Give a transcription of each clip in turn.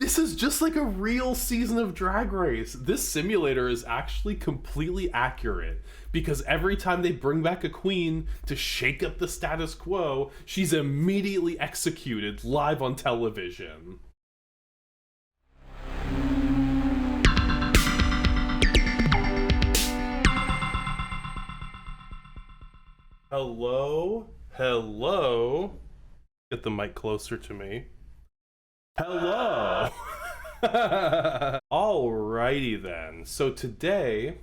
This is just like a real season of Drag Race. This simulator is actually completely accurate because every time they bring back a queen to shake up the status quo, she's immediately executed live on television. Hello? Hello? Get the mic closer to me. Hello! Alrighty then. So today,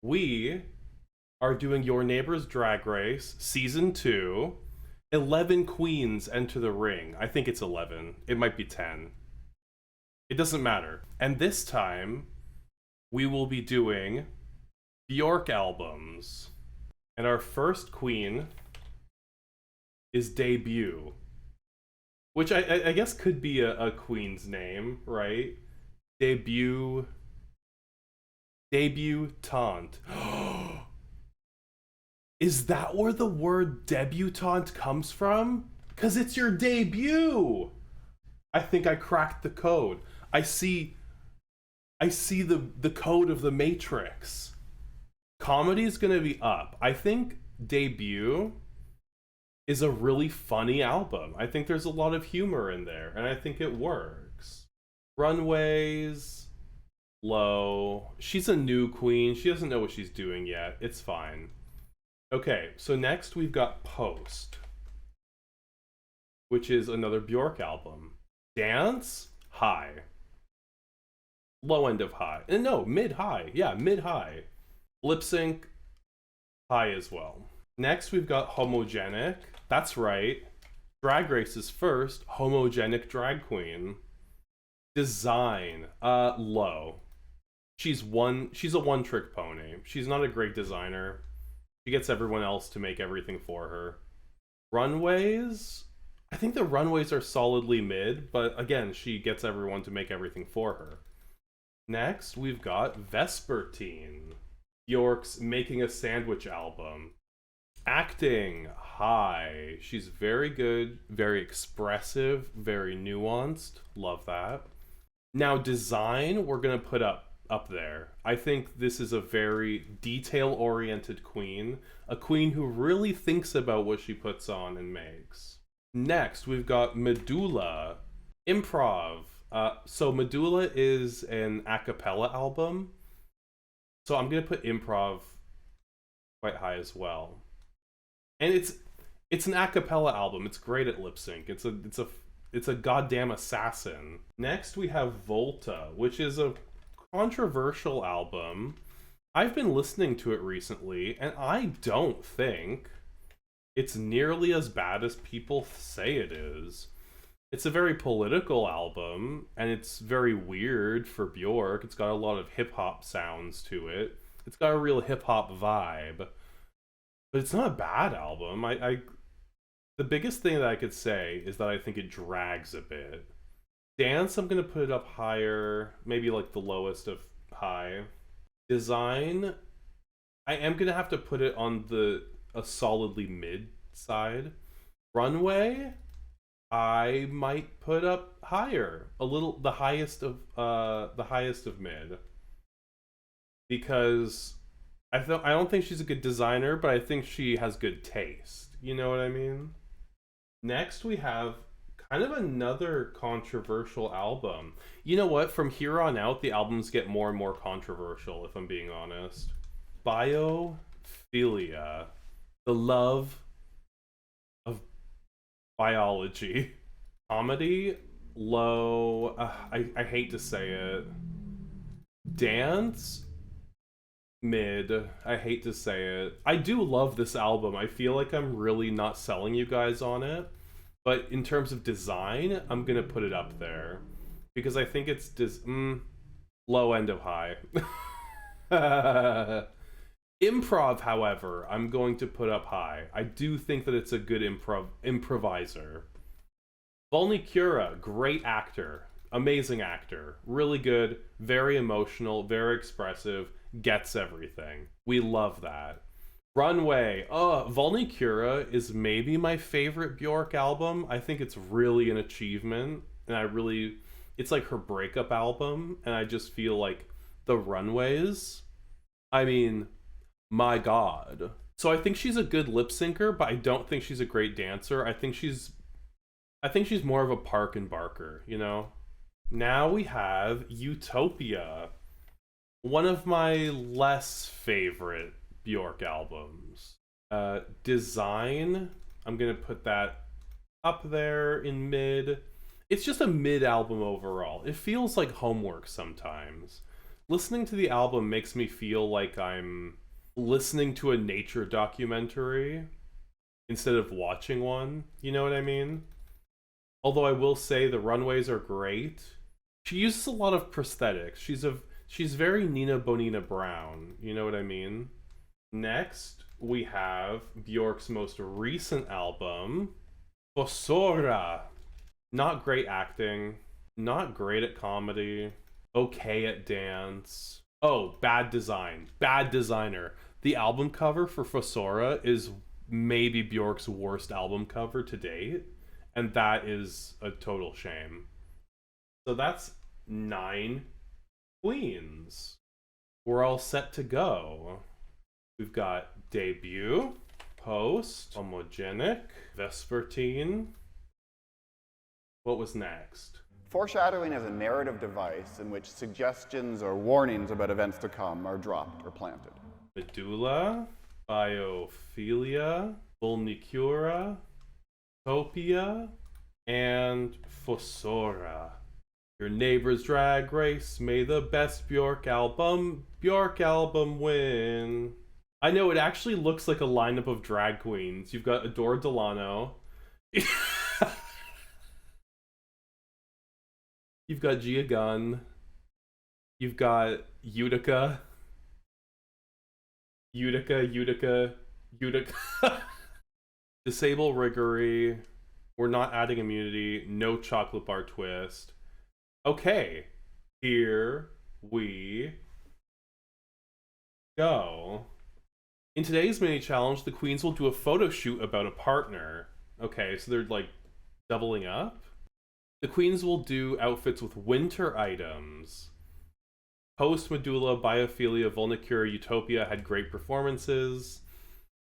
we are doing Your Neighbor's Drag Race, Season 2. 11 queens enter the ring. I think it's 11. It might be 10. It doesn't matter. And this time, we will be doing Bjork albums. And our first queen is Debut. Which I guess could be a queen's name, right? Debutante. Is that where the word debutante comes from? Because it's your debut! I think I cracked the code. I see the code of the Matrix. Comedy's gonna be up. I think Debut is a really funny album. I think there's a lot of humor in there, and I think it works. Runways, low. She's a new queen. She doesn't know what she's doing yet. It's fine. Okay, so next we've got Post, which is another Bjork album. Dance, high. Low end of high. No, mid-high. Yeah, mid-high. Lip sync, high as well. Next we've got Homogenic. That's right. Drag Race is first. Homogenic drag queen. Design, low. She's a one-trick pony. She's not a great designer. She gets everyone else to make everything for her. Runways, I think the runways are solidly mid, but again, she gets everyone to make everything for her. Next, we've got Vespertine. Bjork's Making a Sandwich album. Acting, high. She's very good, very expressive, very nuanced. Love that. Now, design, we're gonna put up there. I think this is a very detail-oriented queen. A queen who really thinks about what she puts on and makes. Next, we've got Medulla. Improv. So Medulla is an a cappella album. So I'm gonna put improv quite high as well. And it's an a cappella album. It's great at lip sync. It's a goddamn assassin. Next we have Volta, which is a controversial album. I've been listening to it recently, and I don't think it's nearly as bad as people say it is. It's a very political album, and it's very weird for Bjork. It's got a lot of hip-hop sounds to it. It's got a real hip-hop vibe. But it's not a bad album. The biggest thing that I could say is that I think it drags a bit. Dance, I'm going to put it up higher. Maybe like the lowest of high. Design, I am going to have to put it on a solidly mid side. Runway, I might put up higher, a little, the highest of mid, because I don't think she's a good designer, but I think she has good taste. You know what I mean? Next, we have kind of another controversial album. You know what? From here on out, the albums get more and more controversial, if I'm being honest. Biophilia, the love of biology. Comedy, low. I hate to say it. Dance, mid. I hate to say it. I do love this album. I feel like I'm really not selling you guys on it. But in terms of design, I'm going to put it up there. Because I think it's low end of high. Improv, however, I'm going to put up high. I do think that it's a good improviser. Volnicura, great actor. Amazing actor. Really good. Very emotional. Very expressive. Gets everything. We love that. Runway. Volnicura is maybe my favorite Bjork album. I think it's really an achievement, and I really It's like her breakup album, and I just feel like the runways, I mean, my god. So I think she's a good lip syncer, but I don't think she's a great dancer. I think she's more of a Park and Barker, you know? Now we have Utopia, one of my less favorite Bjork albums. Design, I'm gonna put that up there in mid. It's just a mid album overall. It feels like homework sometimes. Listening to the album makes me feel like I'm listening to a nature documentary instead of watching one. You know what I mean? Although I will say the runways are great. She uses a lot of prosthetics. She's very Nina Bonina Brown. You know what I mean? Next, we have Bjork's most recent album, Fossora. Not great acting, not great at comedy, okay at dance. Oh, bad design, bad designer. The album cover for Fossora is maybe Bjork's worst album cover to date, and that is a total shame. So that's 9 queens. We're all set to go. We've got Debut, Post, Homogenic, Vespertine. What was next? Foreshadowing is a narrative device in which suggestions or warnings about events to come are dropped or planted. Medulla, Biophilia, Vulnicura, Topia, and Fossora. Your neighbor's drag race, may the best Bjork album win. I know, it actually looks like a lineup of drag queens. You've got Adora Delano. You've got Gia Gunn. You've got Utica. Disable Riggory. We're not adding immunity. No chocolate bar twist. Okay. Here we go. In today's mini challenge, the queens will do a photo shoot about a partner. Okay, so they're like doubling up. The queens will do outfits with winter items. Post, Medulla, Biophilia, Vulnicura, Utopia had great performances.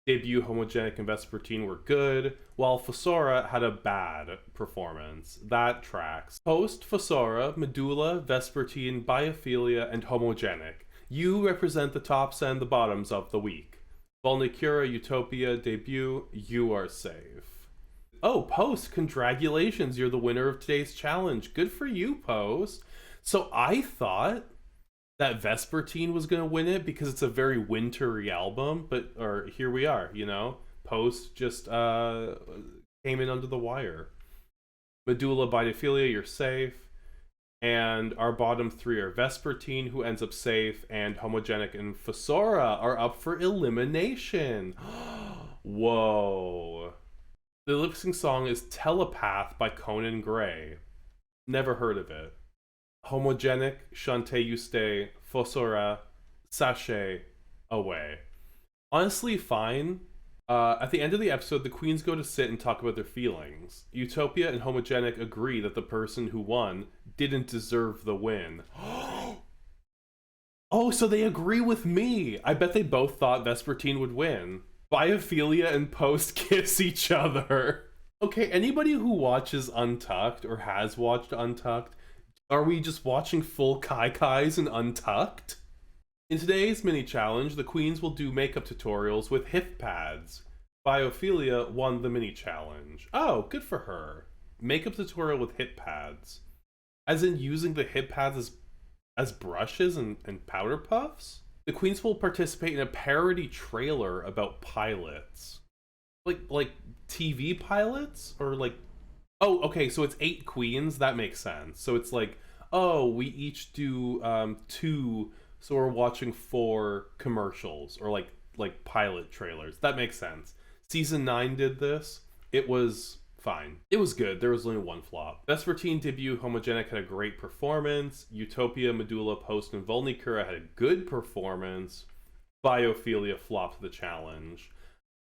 Debut, Homogenic, and Vespertine were good, while Fossora had a bad performance. That tracks. Post, Fossora, Medulla, Vespertine, Biophilia, and Homogenic. You represent the tops and the bottoms of the week. Vulnicura, Utopia, Debut, you are safe. Oh, Post, congratulations, you're the winner of today's challenge. Good for you, Post. So I thought that Vespertine was going to win it because it's a very wintry album, or here we are, you know? Post just came in under the wire. Medulla, Biophilia, you're safe. And our bottom 3 are Vespertine, who ends up safe, and Homogenic and Fossora are up for elimination. Whoa. The lip sync song is Telepath by Conan Gray. Never heard of it. Homogenic, Chante You Stay, Fossora, Sachet, Away. Honestly, fine. At the end of the episode, the queens go to sit and talk about their feelings. Utopia and Homogenic agree that the person who won didn't deserve the win. Oh, so they agree with me. I bet they both thought Vespertine would win. Biophilia and Post kiss each other. Okay, anybody who watches Untucked or has watched Untucked, are we just watching full Kai-Kais and Untucked? In today's mini challenge, the queens will do makeup tutorials with hip pads. Biophilia won the mini challenge. Oh, good for her. Makeup tutorial with hip pads. As in using the hip pads as brushes and powder puffs? The queens will participate in a parody trailer about pilots. Like TV pilots? Or like... Oh, okay, so it's 8 queens? That makes sense. So it's like, oh, we each do 2, so we're watching 4 commercials. Or like pilot trailers. That makes sense. Season 9 did this. It was fine. It was good. There was only one flop. Vespertine, Debut, Homogenic had a great performance. Utopia, Medulla, Post, and Vulnicura had a good performance. Biophilia flopped the challenge.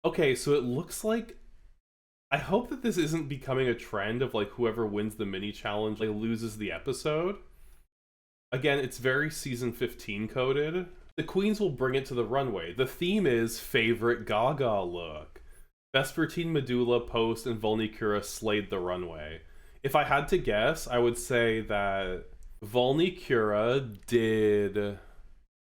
Okay, so it looks like I hope that this isn't becoming a trend of like whoever wins the mini challenge like loses the episode. Again, it's very season 15 coded. The queens will bring it to the runway. The theme is favorite Gaga look. Vespertine, Medulla, Post, and Volnicura slayed the runway. If I had to guess, I would say that Volnicura did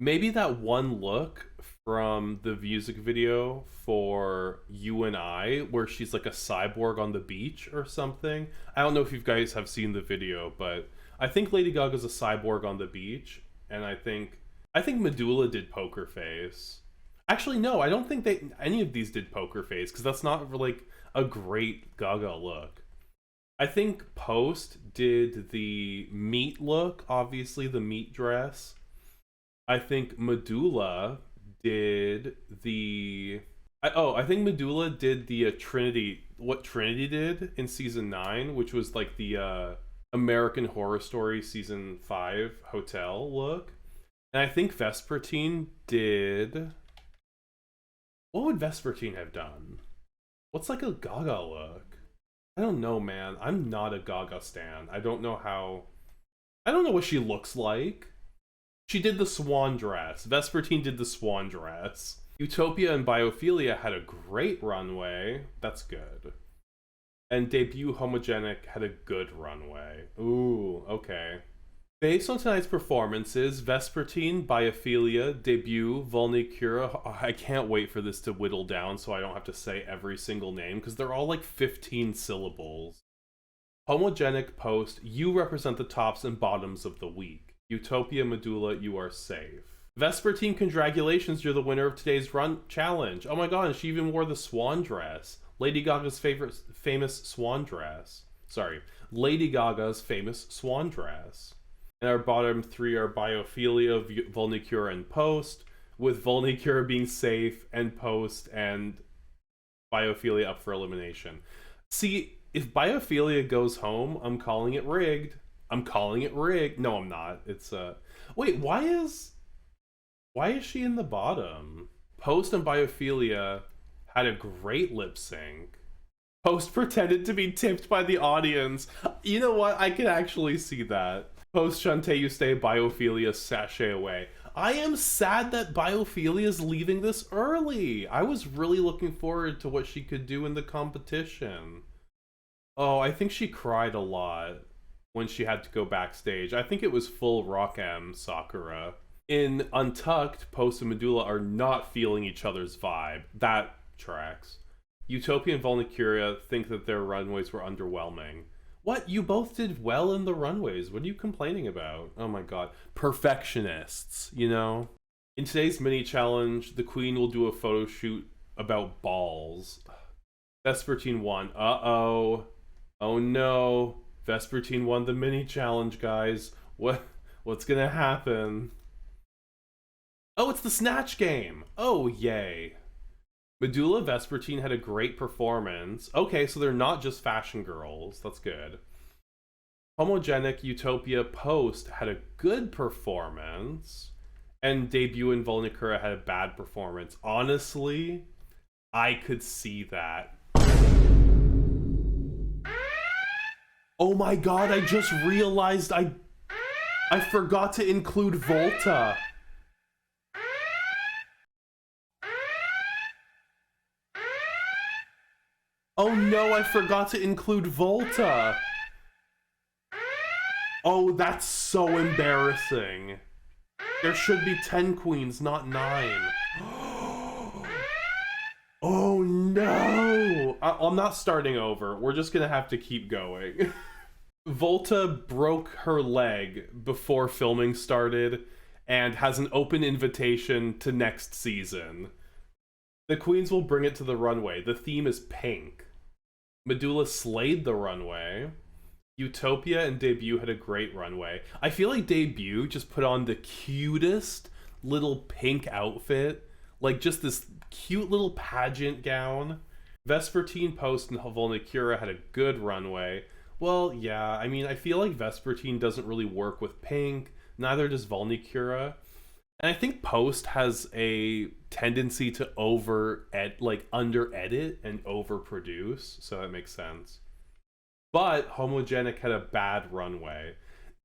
maybe that one look from the music video for You and I, where she's like a cyborg on the beach or something. I don't know if you guys have seen the video, but I think Lady Gaga's a cyborg on the beach, and I think Medulla did Poker Face. Actually, no, I don't think any of these did Poker Face, because that's not like a great Gaga look. I think Post did the meat look, obviously the meat dress. I think Medulla did the... I think Medulla did the Trinity... What Trinity did in season 9, which was like the American Horror Story season 5 hotel look. And I think Vespertine did... What would Vespertine have done? What's like a Gaga look? I don't know, man. I'm not a Gaga stan. I don't know what she looks like. She did the swan dress. Vespertine did the swan dress. Utopia and Biophilia had a great runway. That's good. And Debut Homogenic had a good runway. Ooh, okay. Based on tonight's performances, Vespertine, Biophilia, Debut, Volnicura, I can't wait for this to whittle down so I don't have to say every single name, because they're all like 15 syllables. Homogenic, Post, you represent the tops and bottoms of the week. Utopia, Medulla, you are safe. Vespertine, congratulations, you're the winner of today's run challenge. Oh my god, and she even wore the swan dress. Lady Gaga's famous swan dress. Sorry, Lady Gaga's famous swan dress. And our bottom 3 are Biophilia, Volnicura, and Post, with Volnicura being safe and Post and Biophilia up for elimination. See, if Biophilia goes home, I'm calling it rigged. I'm calling it rigged. No, I'm not. It's wait, why is she in the bottom? Post and Biophilia had a great lip sync. Post pretended to be tipped by the audience. You know what? I can actually see that. Post, Shantae, you stay, Biophilia, sashay away. I am sad that Biophilia is leaving this early. I was really looking forward to what she could do in the competition. Oh, I think she cried a lot when she had to go backstage. I think it was full Rock M Sakura. In Untucked, Post and Medulla are not feeling each other's vibe. That tracks. Utopia and Volnicura think that their runways were underwhelming. What? You both did well in the runways. What are you complaining about? Oh my god. Perfectionists, you know? In today's mini challenge, the queen will do a photo shoot about balls. Vespertine won. Uh-oh. Oh no. Vespertine won the mini challenge, guys. What's gonna happen? Oh, it's the Snatch game! Oh, yay. Medulla, Vespertine had a great performance. Okay, so they're not just fashion girls. That's good. Homogenic, Utopia, Post had a good performance. And Debut and Volnicura had a bad performance. Honestly, I could see that. Oh my god, I just realized I forgot to include Volta. Oh no, I forgot to include Volta. Oh, that's so embarrassing. There should be 10 queens, not 9. Oh no! I'm not starting over. We're just gonna have to keep going. Volta broke her leg before filming started and has an open invitation to next season. The queens will bring it to the runway. The theme is pink. Medulla slayed the runway. Utopia and Debut had a great runway. I feel like Debut just put on the cutest little pink outfit. Like just this cute little pageant gown. Vespertine, Post, and Volnicura had a good runway. Well, yeah, I mean, I feel like Vespertine doesn't really work with pink. Neither does Volnicura. And I think Post has a tendency to under edit and overproduce, so that makes sense. But Homogenic had a bad runway.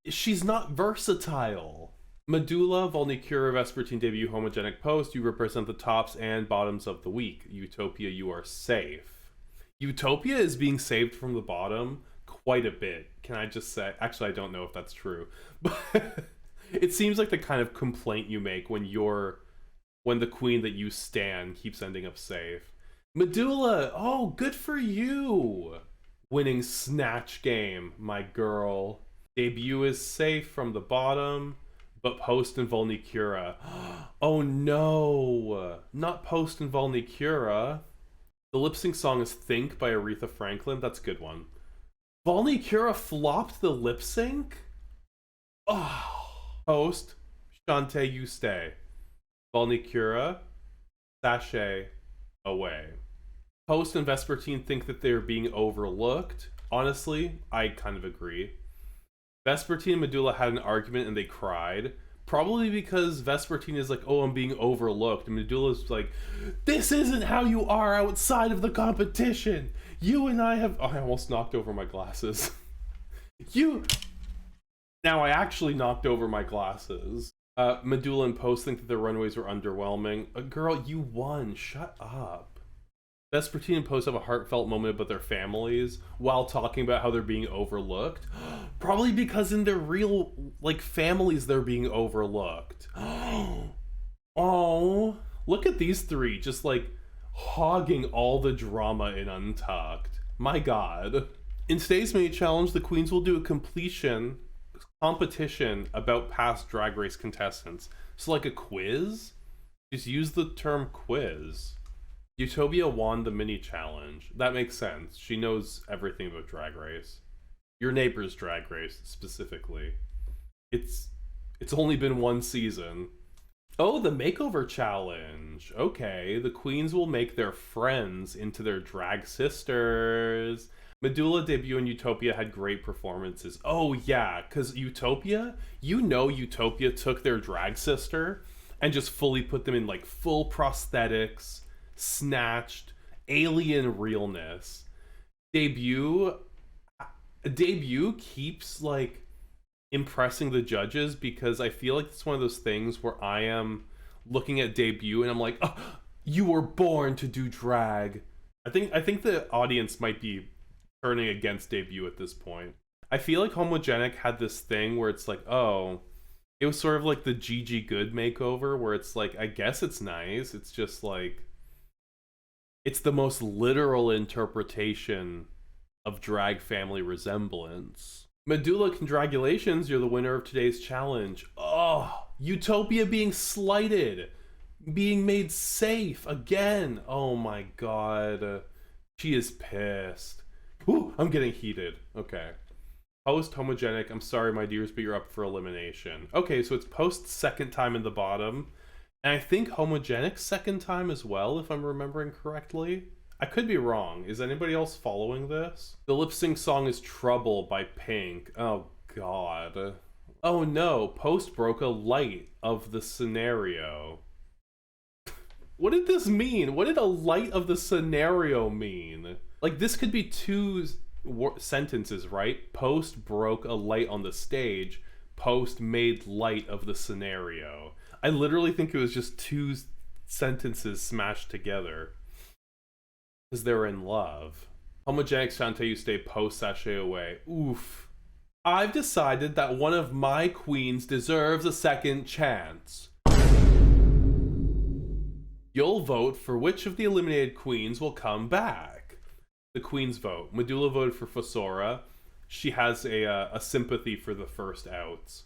She's not versatile. Medulla, Volnicura, Vespertine debut, Homogenic Post. You represent the tops and bottoms of the week. Utopia, you are safe. Utopia is being saved from the bottom quite a bit. Can I just say? Actually, I don't know if that's true, but it seems like the kind of complaint you make when the queen that you stan keeps ending up safe. Medulla, oh, good for you. Winning Snatch Game, my girl. Debut is safe from the bottom, but Post and Volnicura. Oh no, not Post and Volnicura. The lip sync song is Think by Aretha Franklin. That's a good one. Volnicura flopped the lip sync? Oh. Post, Shantae, you stay. Volnicura, sashay away. Post and Vespertine think that they're being overlooked. Honestly, I kind of agree. Vespertine and Medulla had an argument and they cried. Probably because Vespertine is like, oh, I'm being overlooked. And Medulla's like, this isn't how you are outside of the competition. You and I have... Oh, I almost knocked over my glasses. Now I actually knocked over my glasses. Medulla and Post think that their runways were underwhelming. Girl, you won. Shut up. Vespertine and Post have a heartfelt moment about their families while talking about how they're being overlooked. Probably because in their real, families, they're being overlooked. Oh, look at these three just, hogging all the drama in Untucked. My God. In today's mini challenge, the queens will do a competition about past Drag Race contestants. So like a quiz? Just use the term quiz. Utopia won the mini challenge. That makes sense. She knows everything about Drag Race. Your Neighbor's Drag Race, specifically. It's only been one season. Oh, the makeover challenge. Okay, the queens will make their friends into their drag sisters. Medulla, Debut, and Utopia had great performances. Oh yeah, because Utopia took their drag sister and just fully put them in full prosthetics, snatched, alien realness. Debut keeps impressing the judges because I feel like it's one of those things where I am looking at Debut and I'm like, oh, you were born to do drag. I think the audience might be turning against Debut at this point. I feel like Homogenic had this thing where it's oh, it was sort of like the Gigi Good makeover where it's I guess it's nice. It's just it's the most literal interpretation of drag family resemblance. Medulla, congratulations, you're the winner of today's challenge. Oh, Utopia being slighted, being made safe again. Oh my God. She is pissed. Ooh, I'm getting heated. Okay. Post, Homogenic, I'm sorry, my dears, but you're up for elimination. Okay, so it's Post's second time in the bottom. And I think Homogenic's second time as well, if I'm remembering correctly. I could be wrong. Is anybody else following this? The lip sync song is Trouble by Pink. Oh, God. Oh, no. Post broke a light of the scenario. What did this mean? What did a light of the scenario mean? This could be two sentences, right? Post broke a light on the stage. Post made light of the scenario. I literally think it was just two sentences smashed together. Because they're in love. Homogenic, Shantae, you stay, Post, sashay away. Oof. I've decided that one of my queens deserves a second chance. You'll vote for which of the eliminated queens will come back. The queens vote. Medulla voted for Fossora. She has a sympathy for the first outs.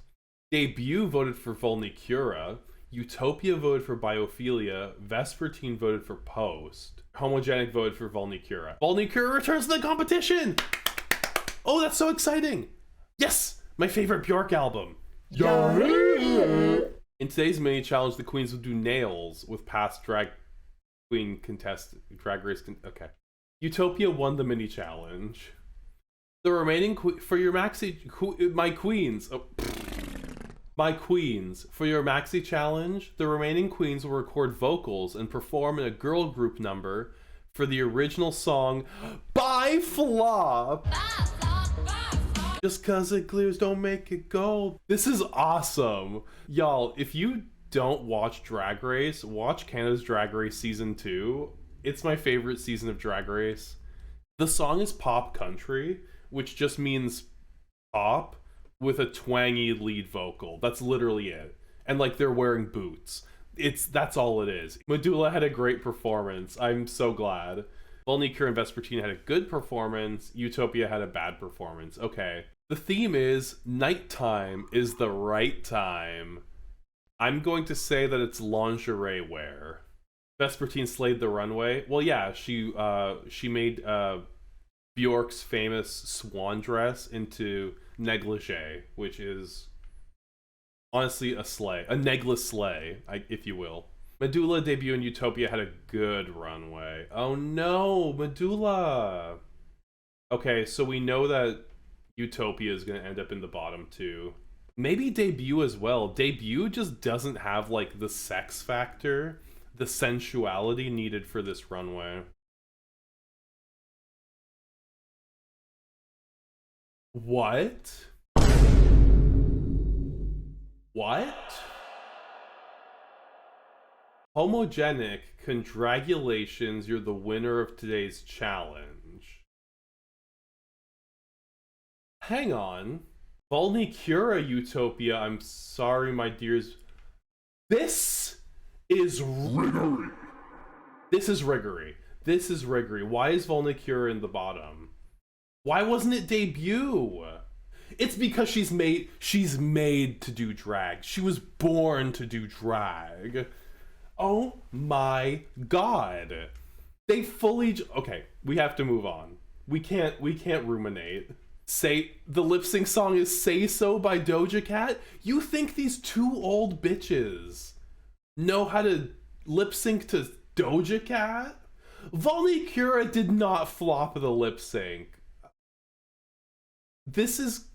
Debut voted for Volnicura. Utopia voted for Biophilia. Vespertine voted for Post. Homogenic voted for Volnicura. Volnicura returns to the competition! Oh, that's so exciting! Yes! My favorite Bjork album. Yeah. In today's mini challenge, the queens will do nails with past drag race. Okay. Utopia won the mini challenge. The remaining for your maxi, my queens. Oh. My queens, for your maxi challenge, the remaining queens will record vocals and perform in a girl group number for the original song by Flop. Just cause it clears don't make it gold. This is awesome. Y'all, if you don't watch Drag Race, watch Canada's Drag Race Season 2. It's my favorite season of Drag Race. The song is pop country, which just means pop with a twangy lead vocal. That's literally it. And like they're wearing boots. That's all it is. Medulla had a great performance. I'm so glad. Volneycure and Vespertine had a good performance. Utopia had a bad performance. Okay. The theme is nighttime is the right time. I'm going to say that it's lingerie wear. Vespertine slayed the runway. Well, yeah, she made Bjork's famous swan dress into negligee, which is honestly a slay, a negligee slay, if you will. Medulla debut in Utopia had a good runway. Oh no, Medulla! Okay, so we know that Utopia is going to end up in the bottom two. Maybe debut as well. Debut just doesn't have like the sex factor, the sensuality needed for this runway. What? What? Homogenic, congratulations, you're the winner of today's challenge. Hang on. Volneycure Utopia, I'm sorry, my dears. This is riggery. This is riggery. This is riggery. Why is Volneycure in the bottom? Why wasn't it debut? It's because she's made to do drag. She was born to do drag. Oh my god. They fully okay, we have to move on. We can't ruminate. Say the lip sync song is Say So by Doja Cat? You think these two old bitches know how to lip sync to Doja Cat? Volneycure did not flop the lip sync. This is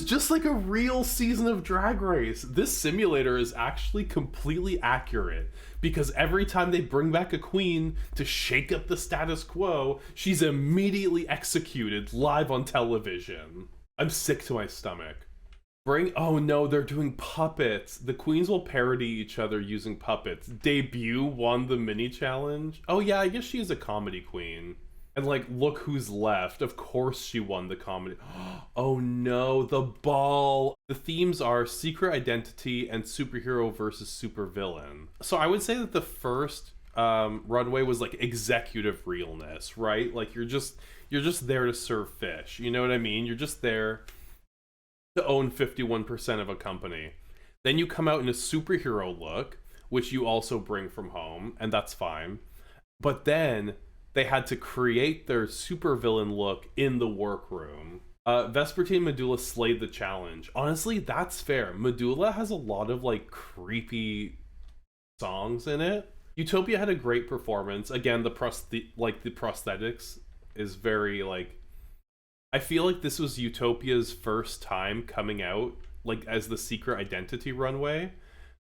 just like a real season of Drag Race. This simulator is actually completely accurate because every time they bring back a queen to shake up the status quo, she's immediately executed live on television. I'm sick to my stomach. Oh no, they're doing puppets. The queens will parody each other using puppets. Debut won the mini challenge. Oh yeah, I guess she is a comedy queen. And like, look who's left. Of course she won the comedy. Oh no, the ball. The themes are secret identity and superhero versus supervillain. So I would say that the first runway was like executive realness, right? Like you're just there to serve fish. You know what I mean? You're just there to own 51% of a company. Then you come out in a superhero look, which you also bring from home, and that's fine. But then they had to create their supervillain look in the workroom. Vespertine and Medulla slayed the challenge. Honestly, that's fair. Medulla has a lot of like creepy songs in it. Utopia had a great performance. Again, the prosthetics is very like. I feel like this was Utopia's first time coming out like as the secret identity runway.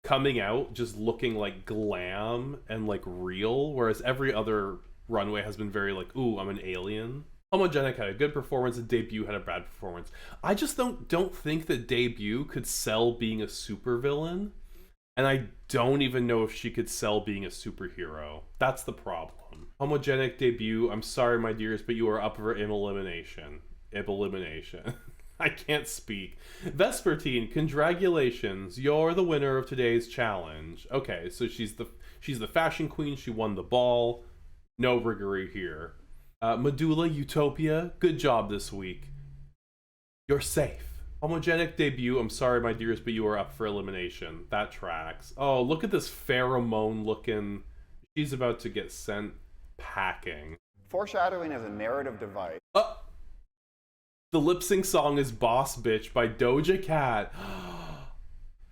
Coming out just looking like glam and like real, whereas every other runway has been very like, ooh, I'm an alien. Homogenic had a good performance and Debut had a bad performance. I just don't think that Debut could sell being a supervillain, and I don't even know if she could sell being a superhero. That's the problem. Homogenic Debut, I'm sorry my dears, but you are up for elimination. I can't speak. Vespertine, congratulations, you're the winner of today's challenge. Okay, so she's the fashion queen, she won the ball. No riggery here. Medulla, Utopia, good job this week. You're safe. Homogenic Debut, I'm sorry my dears, but you are up for elimination. That tracks. Oh, look at this pheromone looking. She's about to get sent packing. Foreshadowing is a narrative device. The lip sync song is Boss Bitch by Doja Cat.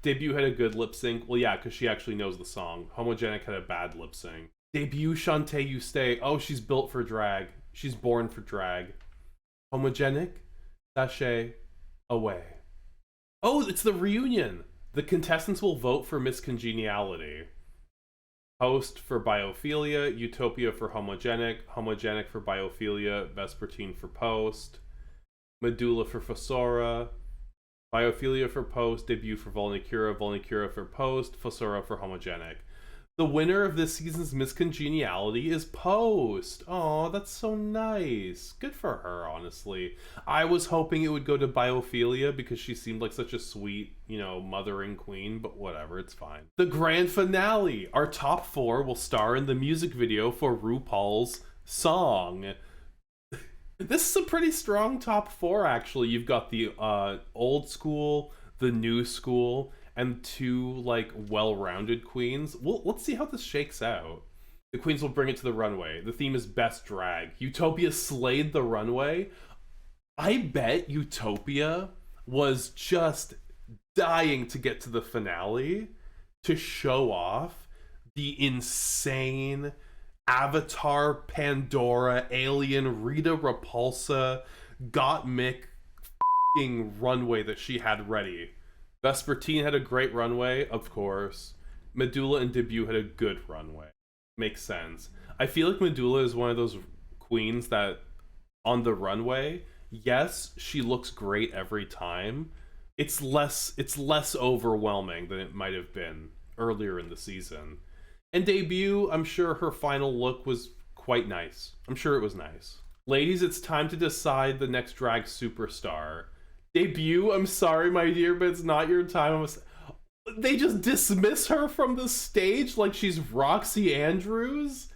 Debut had a good lip sync. Well, yeah, because she actually knows the song. Homogenic had a bad lip sync. Debut, Shantae, you stay. Oh, she's built for drag. She's born for drag. Homogenic, sachet, away. Oh, it's the reunion. The contestants will vote for miscongeniality. Host for biophilia, Utopia for homogenic, homogenic for biophilia, Vespertine for post, Medulla for Fossora, biophilia for post, debut for Volnicura, Volnicura for post, Fossora for homogenic. The winner of this season's miscongeniality is Post. Oh, that's so nice. Good for her, honestly. I was hoping it would go to Biophilia because she seemed like such a sweet, mothering queen, but whatever, it's fine. The grand finale. Our top 4 will star in the music video for RuPaul's song. This is a pretty strong top 4, actually. You've got the old school, the new school, and 2 well-rounded queens. Well, let's see how this shakes out. The queens will bring it to the runway. The theme is best drag. Utopia slayed the runway. I bet Utopia was just dying to get to the finale to show off the insane Avatar, Pandora, Alien, Rita Repulsa, Gottmik f***ing runway that she had ready. Vespertine had a great runway, of course. Medulla and Debut had a good runway. Makes sense. I feel like Medulla is one of those queens that, on the runway, yes, she looks great every time. It's less overwhelming than it might have been earlier in the season. And Debut, I'm sure her final look was quite nice. I'm sure it was nice. Ladies, it's time to decide the next drag superstar. Debut, I'm sorry, my dear, but it's not your time. They just dismiss her from the stage like she's Roxy Andrews?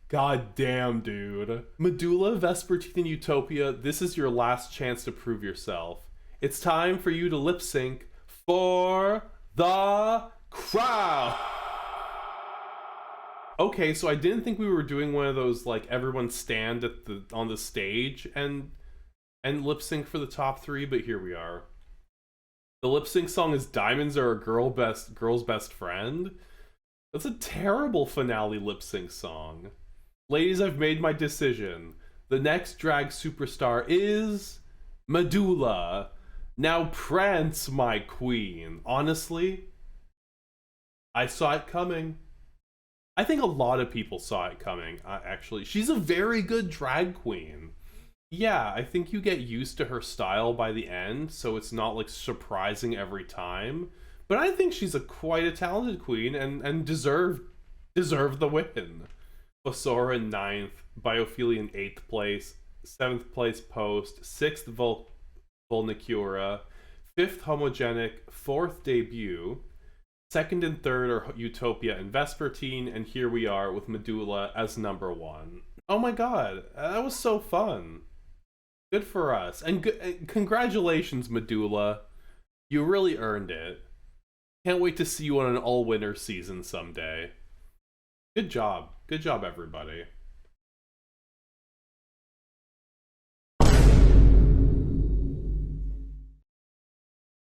God damn, dude. Medulla, Vespertine, and Utopia, this is your last chance to prove yourself. It's time for you to lip sync for the crowd. Okay, so I didn't think we were doing one of those everyone stand on the stage and lip sync for the top 3, but here we are. The lip sync song is "Diamonds Are a Girl's Best Friend." That's a terrible finale lip sync song. Ladies, I've made my decision. The next drag superstar is Medulla. Now prance, my queen. Honestly, I saw it coming. I think a lot of people saw it coming, actually. She's a very good drag queen. Yeah, I think you get used to her style by the end, so it's not surprising every time. But I think she's quite a talented queen and deserved the win. Fossora in 9th, Biophilia in 8th place, 7th place Post, 6th Volnicura, 5th Homogenic, 4th Debut, 2nd and 3rd are Utopia and Vespertine, and here we are with Medulla as number 1. Oh my god, that was so fun. Good for us. And congratulations, Medulla. You really earned it. Can't wait to see you on an all-winner season someday. Good job. Good job, everybody.